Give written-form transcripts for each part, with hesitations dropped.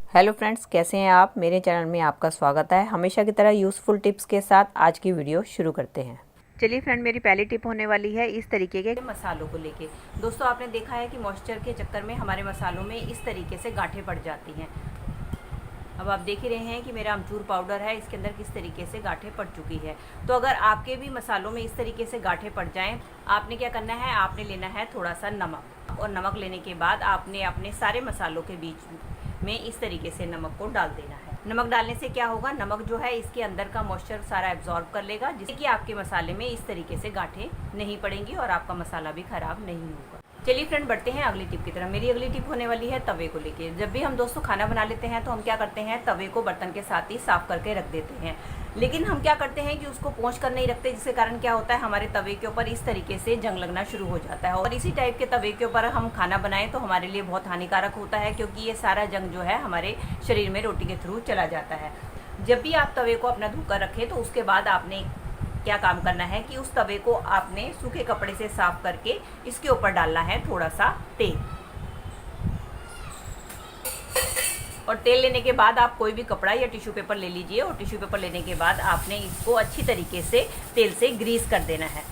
Hello friends, कैसे हैं आप। मेरे चैनल में आपका स्वागत है। हमेशा की तरह यूज़फुल टिप्स के साथ आज की वीडियो शुरू करते हैं। चलिए फ्रेंड, मेरी पहली टिप होने वाली है इस तरीके के मसालों को लेके। दोस्तों, आपने देखा है कि मॉइस्चर के चक्कर में हमारे मसालों में इस तरीके से गांठें पड़ जाती हैं। अब आप देख ही रहे हैं कि मेरा अमचूर पाउडर है, इसके अंदर किस तरीके से गांठें पड़ चुकी है। तो अगर आपके भी मसालों में इस तरीके से गांठें पड़ जाएं, आपने क्या करना है, आपने लेना है थोड़ा सा नमक। और नमक लेने के बाद आपने अपने सारे मसालों के बीच में इस तरीके से नमक को डाल देना है। नमक डालने से क्या होगा, नमक जो है इसके अंदर का मॉइस्चर सारा एब्जॉर्ब कर लेगा, जिससे कि आपके मसाले में इस तरीके से गांठें नहीं पड़ेंगी और आपका मसाला भी खराब नहीं होगा। चलिए फ्रेंड, बढ़ते हैं अगली टिप की तरफ। मेरी अगली टिप होने वाली है तवे को लेके। जब भी हम दोस्तों खाना बना लेते हैं तो हम क्या करते हैं, तवे को बर्तन के साथ ही साफ करके रख देते हैं। लेकिन हम क्या करते हैं कि उसको पोंछ कर नहीं रखते, जिसके कारण क्या होता है, हमारे तवे के ऊपर इस तरीके से जंग लगना शुरू हो जाता है। और इसी टाइप के तवे के ऊपर हम खाना बनाएं तो हमारे लिए बहुत हानिकारक होता है, क्योंकि ये सारा जंग जो है हमारे शरीर में रोटी के थ्रू चला जाता है। जब भी आप तवे को अपना धोकर रखें तो उसके बाद आपने क्या काम करना है कि उस तवे को आपने सूखे कपड़े से साफ करके इसके ऊपर डालना है थोड़ा सा तेल। और तेल लेने के बाद आप कोई भी कपड़ा या टिश्यू पेपर ले लीजिए, और टिश्यू पेपर लेने के बाद आपने इसको अच्छी तरीके से तेल से ग्रीस कर देना है,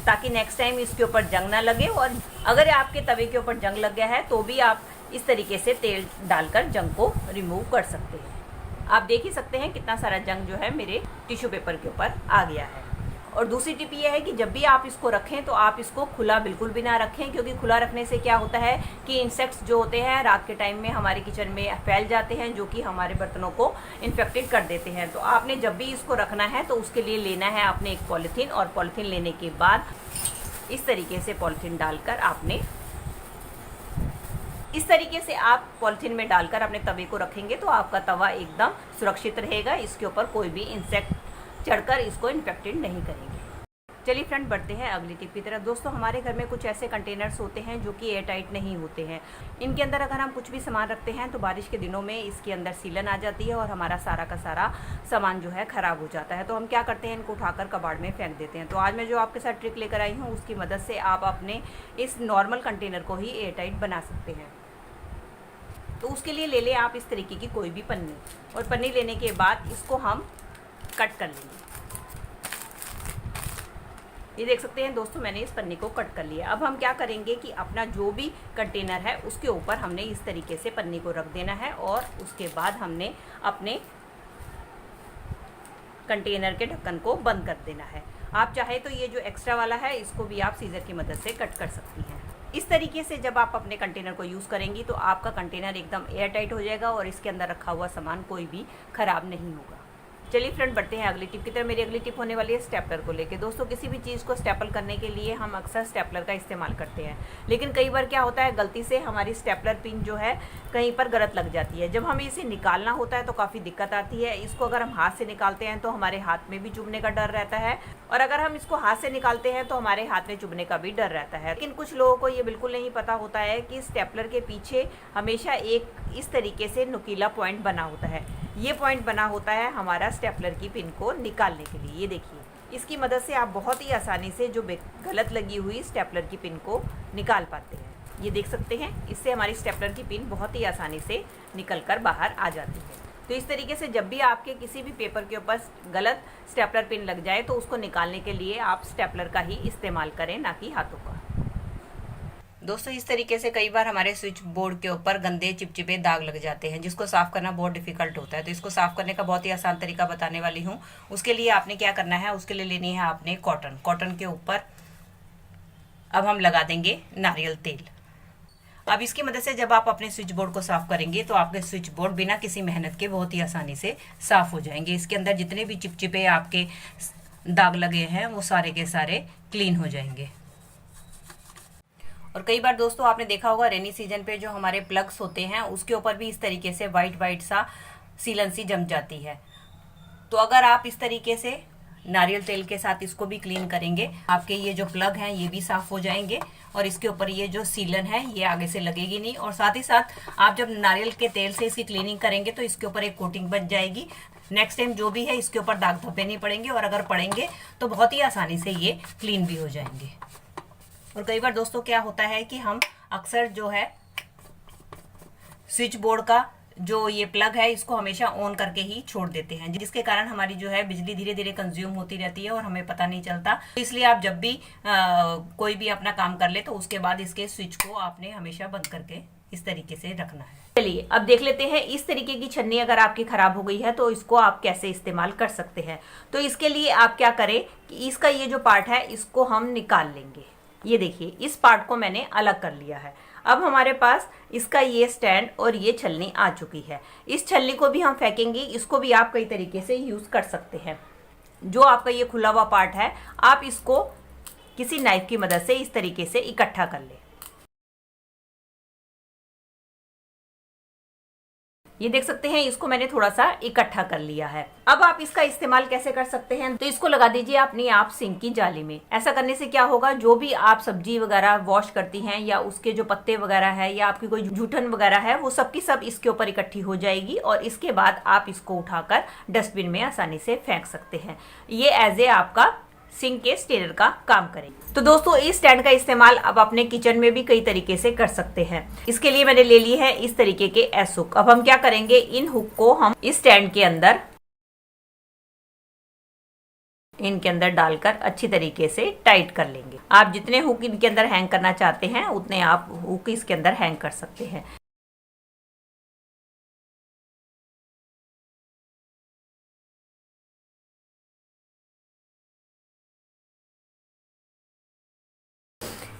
ताकि नेक्स्ट टाइम इसके ऊपर जंग ना लगे। और अगर आपके तवे के ऊपर जंग लग गया है तो भी आप इस तरीके से तेल डालकर जंग को रिमूव कर सकते हैं। आप देख ही सकते हैं कितना सारा जंग जो है मेरे टिश्यू पेपर के ऊपर आ गया है। और दूसरी टिप ये है कि जब भी आप इसको रखें तो आप इसको खुला बिल्कुल भी ना रखें, क्योंकि खुला रखने से क्या होता है कि इंसेक्ट्स जो होते हैं रात के टाइम में हमारे किचन में फैल जाते हैं, जो कि हमारे बर्तनों को इन्फेक्टेड कर देते हैं। तो आपने जब भी इसको रखना है तो उसके लिए लेना है आपने एक पॉलीथीन, और पॉलीथीन लेने के बाद इस तरीके से पॉलीथीन डालकर आपने इस तरीके से आप पॉलीथीन में डालकर अपने तवे को रखेंगे तो आपका तवा एकदम सुरक्षित रहेगा। इसके ऊपर कोई भी इंसेक्ट चढ़कर इसको इन्फेक्टेड नहीं करेंगे। चलिए फ्रेंड, बढ़ते हैं अगली टिप की तरफ। दोस्तों, हमारे घर में कुछ ऐसे कंटेनर्स होते हैं जो कि एयर टाइट नहीं होते हैं। इनके अंदर अगर हम कुछ भी सामान रखते हैं तो बारिश के दिनों में इसके अंदर सीलन आ जाती है और हमारा सारा का सारा सामान जो है ख़राब हो जाता है। तो हम क्या करते हैं, इनको उठाकर कबाड़ में फेंक देते हैं। तो आज मैं जो आपके साथ ट्रिक लेकर आई हूँ उसकी मदद से आप अपने इस नॉर्मल कंटेनर को ही एयर टाइट बना सकते हैं। तो उसके लिए ले लें आप इस तरीके की कोई भी पन्नी, और पन्नी लेने के बाद इसको हम कट कर लेंगे। ये देख सकते हैं दोस्तों, मैंने इस पन्नी को कट कर लिया। अब हम क्या करेंगे कि अपना जो भी कंटेनर है उसके ऊपर हमने इस तरीके से पन्नी को रख देना है, और उसके बाद हमने अपने कंटेनर के ढक्कन को बंद कर देना है। आप चाहे तो ये जो एक्स्ट्रा वाला है इसको भी आप सीजर की मदद से कट कर सकती हैं। इस तरीके से जब आप अपने कंटेनर को यूज़ करेंगी तो आपका कंटेनर एकदम एयर टाइट हो जाएगा और इसके अंदर रखा हुआ सामान कोई भी ख़राब नहीं होगा। चलिए फ्रेंड, बढ़ते हैं अगली टिप की तरफ। मेरी अगली टिप होने वाली है स्टेपलर को लेके। दोस्तों, किसी भी चीज़ को स्टेपल करने के लिए हम अक्सर स्टेपलर का इस्तेमाल करते हैं, लेकिन कई बार क्या होता है, गलती से हमारी स्टेपलर पिन जो है कहीं पर गलत लग जाती है। जब हमें इसे निकालना होता है तो काफ़ी दिक्कत आती है। इसको अगर हम हाथ से निकालते हैं तो हमारे हाथ में भी चुभने का डर रहता है, और अगर हम इसको हाथ से निकालते हैं तो हमारे हाथ में चुभने का भी डर रहता है। लेकिन कुछ लोगों को ये बिल्कुल नहीं पता होता है कि स्टेपलर के पीछे हमेशा एक इस तरीके से नुकीला पॉइंट बना होता है। ये पॉइंट बना होता है हमारा स्टेपलर की पिन को निकालने के लिए। ये देखिए, इसकी मदद से आप बहुत ही आसानी से जो गलत लगी हुई स्टेपलर की पिन को निकाल पाते हैं। ये देख सकते हैं, इससे हमारी स्टेपलर की पिन बहुत ही आसानी से निकल कर बाहर आ जाती है। तो इस तरीके से जब भी आपके किसी भी पेपर के ऊपर गलत स्टेपलर पिन लग जाए तो उसको निकालने के लिए आप स्टेपलर का ही इस्तेमाल करें, ना कि हाथों का। दोस्तों, इस तरीके से कई बार हमारे स्विच बोर्ड के ऊपर गंदे चिपचिपे दाग लग जाते हैं, जिसको साफ़ करना बहुत डिफिकल्ट होता है। तो इसको साफ़ करने का बहुत ही आसान तरीका बताने वाली हूँ। उसके लिए आपने क्या करना है, उसके लिए लेनी है आपने कॉटन के ऊपर अब हम लगा देंगे नारियल तेल। अब इसकी मदद से जब आप अपने स्विच बोर्ड को साफ़ करेंगे तो आपके स्विच बोर्ड बिना किसी मेहनत के बहुत ही आसानी से साफ़ हो जाएंगे। इसके अंदर जितने भी चिपचिपे आपके दाग लगे हैं वो सारे के सारे क्लीन हो जाएंगे। और कई बार दोस्तों आपने देखा होगा, रेनी सीजन पे जो हमारे प्लग्स होते हैं उसके ऊपर भी इस तरीके से वाइट सा सीलन सी जम जाती है। तो अगर आप इस तरीके से नारियल तेल के साथ इसको भी क्लीन करेंगे, आपके ये जो प्लग हैं ये भी साफ हो जाएंगे, और इसके ऊपर ये जो सीलन है ये आगे से लगेगी नहीं। और साथ ही साथ आप जब नारियल के तेल से इसकी क्लीनिंग करेंगे तो इसके ऊपर एक कोटिंग बन जाएगी। नेक्स्ट टाइम जो भी है इसके ऊपर दाग धब्बे नहीं पड़ेंगे, और अगर पड़ेंगे तो बहुत ही आसानी से ये क्लीन भी हो जाएंगे। और कई बार दोस्तों क्या होता है कि हम अक्सर जो है स्विच बोर्ड का जो ये प्लग है इसको हमेशा ऑन करके ही छोड़ देते हैं, जिसके कारण हमारी जो है बिजली धीरे धीरे कंज्यूम होती रहती है और हमें पता नहीं चलता। तो इसलिए आप जब भी कोई भी अपना काम कर ले तो उसके बाद इसके स्विच को आपने हमेशा बंद करके इस तरीके से रखना है। चलिए अब देख लेते हैं इस तरीके की छन्नी अगर आपकी खराब हो गई है तो इसको आप कैसे इस्तेमाल कर सकते हैं। तो इसके लिए आप क्या करें कि इसका ये जो पार्ट है इसको हम निकाल लेंगे। ये देखिए इस पार्ट को मैंने अलग कर लिया है। अब हमारे पास इसका ये स्टैंड और ये छलनी आ चुकी है। इस छलनी को भी हम फेंकेंगे, इसको भी आप कई तरीके से यूज कर सकते हैं। जो आपका ये खुला हुआ पार्ट है आप इसको किसी नाइफ की मदद से इस तरीके से इकट्ठा कर लें। ये देख सकते हैं इसको मैंने थोड़ा सा इकट्ठा कर लिया है। अब आप इसका इस्तेमाल कैसे कर सकते हैं, तो इसको लगा दीजिए अपनी आप सिंक की जाली में। ऐसा करने से क्या होगा, जो भी आप सब्जी वगैरह वॉश करती हैं या उसके जो पत्ते वगैरह है या आपकी कोई जूठन वगैरह है वो सब की सब इसके ऊपर इकट्ठी हो जाएगी और इसके बाद आप इसको उठाकर डस्टबिन में आसानी से फेंक सकते हैं। ये एज ए आपका सिंक के स्टेनर का काम करेगी। तो दोस्तों इस स्टैंड का इस्तेमाल आप अपने किचन में भी कई तरीके से कर सकते हैं। इसके लिए मैंने ले ली है इस तरीके के एस हुक। अब हम क्या करेंगे, इन हुक को हम इस स्टैंड के अंदर इनके अंदर डालकर अच्छी तरीके से टाइट कर लेंगे। आप जितने हुक इनके अंदर हैंग करना चाहते हैं उतने आप हुक इसके अंदर हैंग कर सकते हैं।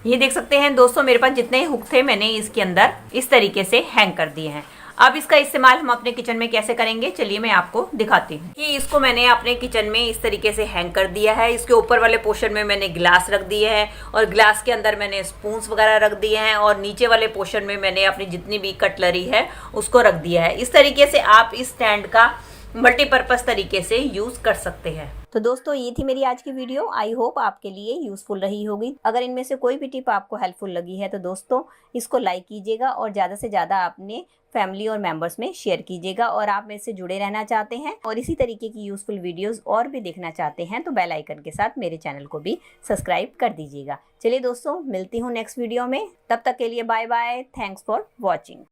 ये देख सकते हैं दोस्तों मेरे पास जितने हुक थे मैंने इसके अंदर इस तरीके से हैंग कर दिए हैं। अब इसका इस्तेमाल हम अपने किचन में कैसे करेंगे, चलिए मैं आपको दिखाती हूँ। कि इसको मैंने अपने किचन में इस तरीके से हैंग कर दिया है। इसके ऊपर वाले पोर्शन में मैंने गिलास रख दिए हैं और गिलास के अंदर मैंने स्पून्स वगैरह रख दिए हैं और नीचे वाले पोर्शन में मैंने अपनी जितनी भी कटलरी है उसको रख दिया है। इस तरीके से आप इस स्टैंड का मल्टीपर्पज तरीके से यूज कर सकते हैं। तो दोस्तों ये थी मेरी आज की वीडियो। आई होप आपके लिए यूजफुल रही होगी। अगर इनमें से कोई भी टिप आपको हेल्पफुल लगी है तो दोस्तों इसको लाइक कीजिएगा और ज़्यादा से ज़्यादा अपने फैमिली और मेंबर्स में शेयर कीजिएगा। और आप मेरे से जुड़े रहना चाहते हैं और इसी तरीके की यूजफुल वीडियोस और भी देखना चाहते हैं तो बेल आइकन के साथ मेरे चैनल को भी सब्सक्राइब कर दीजिएगा। चलिए दोस्तों मिलती हूँ नेक्स्ट वीडियो में, तब तक के लिए bye bye. Thanks for watching.